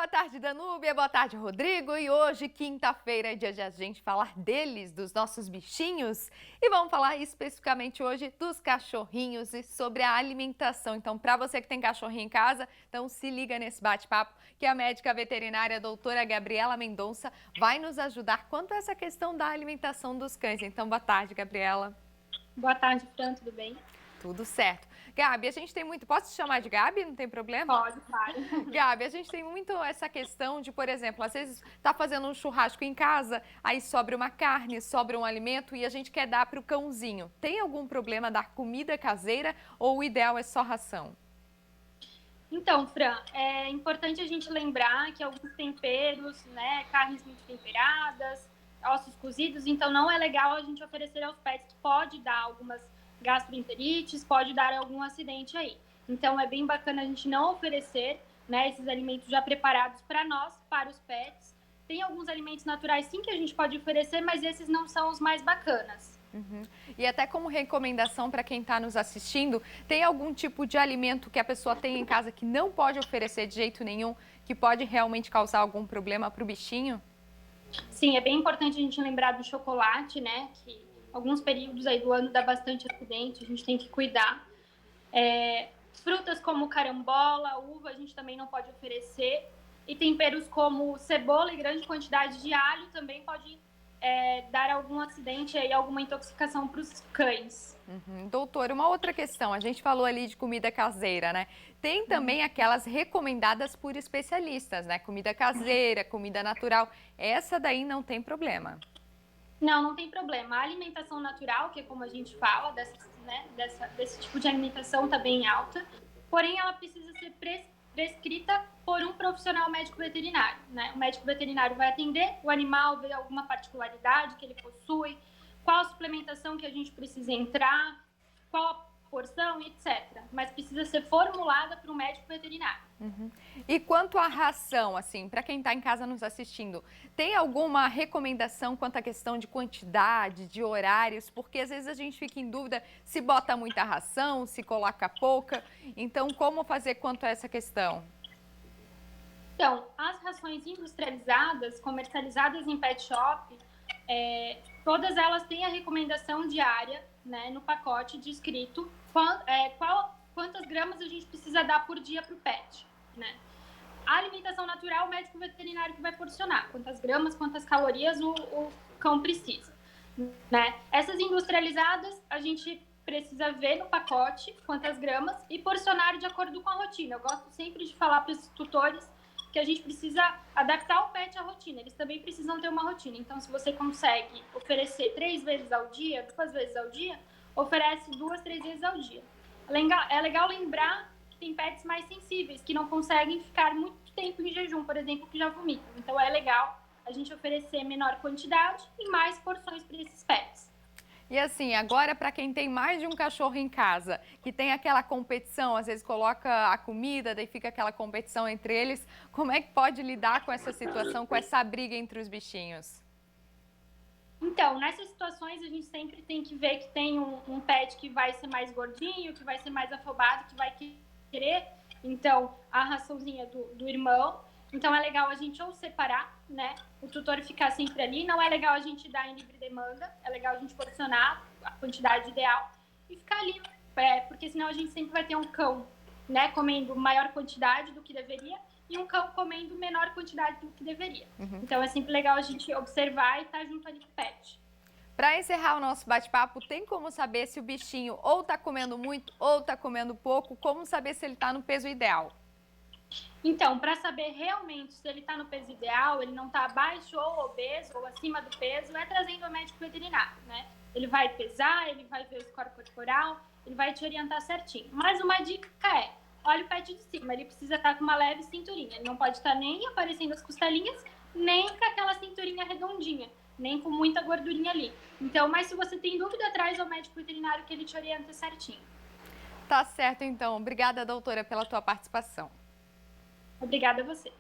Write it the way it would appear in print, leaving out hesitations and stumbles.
Boa tarde, Danúbia. Boa tarde, Rodrigo. E hoje, quinta-feira, é dia de a gente falar deles, dos nossos bichinhos. E vamos falar especificamente hoje dos cachorrinhos e sobre a alimentação. Então, para você que tem cachorrinho em casa, então se liga nesse bate-papo que a médica veterinária a doutora Gabriela Mendonça vai nos ajudar quanto a essa questão da alimentação dos cães. Então, boa tarde, Gabriela. Boa tarde, Fran, tudo bem? Tudo certo. Gabi, a gente tem muito... Posso te chamar de Gabi? Não tem problema? Pode, claro. Gabi, a gente tem muito essa questão de, por exemplo, às vezes tá fazendo um churrasco em casa, aí sobra uma carne, sobra um alimento e a gente quer dar para o cãozinho. Tem algum problema dar comida caseira ou o ideal é só ração? Então, Fran, é importante a gente lembrar que alguns temperos, né, carnes muito temperadas, ossos cozidos, então não é legal a gente oferecer aos pets, que pode dar algumas gastroenterites, pode dar algum acidente aí. Então é bem bacana a gente não oferecer, né, esses alimentos já preparados para nós, para os pets. Tem alguns alimentos naturais sim que a gente pode oferecer, mas esses não são os mais bacanas. Uhum. E até como recomendação para quem está nos assistindo, tem algum tipo de alimento que a pessoa tem em casa que não pode oferecer de jeito nenhum, que pode realmente causar algum problema para o bichinho? Sim, é bem importante a gente lembrar do chocolate, né? Que alguns períodos aí do ano dá bastante acidente, a gente tem que cuidar. Frutas como carambola, uva, a gente também não pode oferecer. E temperos como cebola e grande quantidade de alho também pode dar algum acidente aí, alguma intoxicação para os cães. Uhum. Doutor, uma outra questão, a gente falou ali de comida caseira, né? Tem também aquelas recomendadas por especialistas, né? Comida caseira, comida natural, essa daí não tem problema. Não, não tem problema. A alimentação natural, que é como a gente fala, desse tipo de alimentação está bem alta, porém ela precisa ser prescrita por um profissional médico veterinário, né? O médico veterinário vai atender o animal, ver alguma particularidade que ele possui, qual a suplementação que a gente precisa entrar, qual a porção, etc. Mas precisa ser formulada por um médico veterinário. Uhum. E quanto à ração, assim, para quem está em casa nos assistindo, tem alguma recomendação quanto à questão de quantidade, de horários? Porque às vezes a gente fica em dúvida se bota muita ração, se coloca pouca. Então, como fazer quanto a essa questão? Então, as rações industrializadas, comercializadas em pet shop, todas elas têm a recomendação diária, né, no pacote descrito quantas gramas a gente precisa dar por dia para o pet, né? A alimentação natural, o médico veterinário que vai porcionar quantas gramas, quantas calorias o cão precisa, né? Essas industrializadas, a gente precisa ver no pacote quantas gramas e porcionar de acordo com a rotina. Eu gosto sempre de falar para os tutores que a gente precisa adaptar o pet à rotina. Eles também precisam ter uma rotina. Então, se você consegue oferecer 3 vezes ao dia, 2 vezes ao dia, oferece 2, 3 vezes ao dia. É legal lembrar que tem pets mais sensíveis, que não conseguem ficar muito tempo em jejum, por exemplo, que já vomitam. Então, é legal a gente oferecer menor quantidade e mais porções para esses pets. E assim, agora para quem tem mais de um cachorro em casa, que tem aquela competição, às vezes coloca a comida, daí fica aquela competição entre eles, como é que pode lidar com essa situação, com essa briga entre os bichinhos? Então, nessas situações, a gente sempre tem que ver que tem um pet que vai ser mais gordinho, que vai ser mais afobado, que vai querer, então, a raçãozinha do irmão. Então, é legal a gente ou separar, né? O tutor ficar sempre ali. Não é legal a gente dar em livre demanda. É legal a gente porcionar a quantidade ideal e ficar ali. Porque senão a gente sempre vai ter um cão, né, comendo maior quantidade do que deveria e um cão comendo menor quantidade do que deveria. Uhum. Então, é sempre legal a gente observar e estar junto ali com o pet. Para encerrar o nosso bate-papo, tem como saber se o bichinho ou está comendo muito ou está comendo pouco? Como saber se ele está no peso ideal? Então, para saber realmente se ele está no peso ideal, ele não está abaixo ou obeso ou acima do peso, é trazendo ao médico veterinário, né? Ele vai pesar, ele vai ver o score corporal, ele vai te orientar certinho. Mas uma dica é, olha o pet de cima, ele precisa estar com uma leve cinturinha. Ele não pode estar nem aparecendo as costelinhas, nem com aquela cinturinha redondinha, nem com muita gordurinha ali. Então, mas se você tem dúvida, traz ao médico veterinário que ele te orienta certinho. Tá certo, então. Obrigada, doutora, pela tua participação. Obrigada a você.